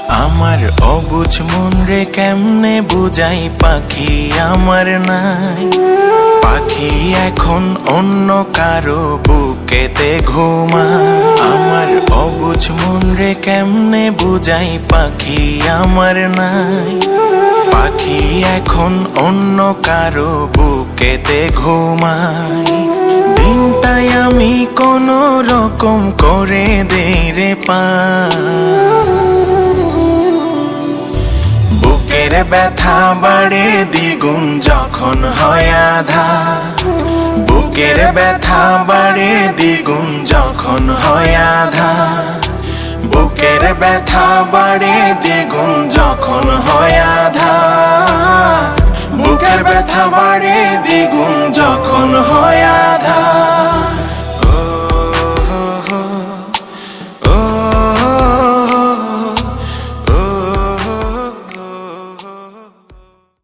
আমার অবুঝ মন রে কেমনে বুঝাই পাখি আমার নাই। পাখি এখন অন্য কারো বুকেতে ঘুমায়। আমার অবুঝ মন রে কেমনে বুঝাই পাখি আমার নাই। পাখি এখন অন্য কারো বুকেতে ঘুমায়। দিনটাই আমি কোনো রকম করে দেই রে বুকের ব্যথা বাড়ে দ্বিগুণ যখন হয় আঁধার। বুকের ব্যথা বাড়ে দ্বিগুণ যখন হয় আঁধার। বুকের ব্যথা বাড়ে দ্বিগুণ যখন হয় আঁধার। বুকের ব্যথা বাড়ে দ্বিগুণ যখন হয় আঁধার।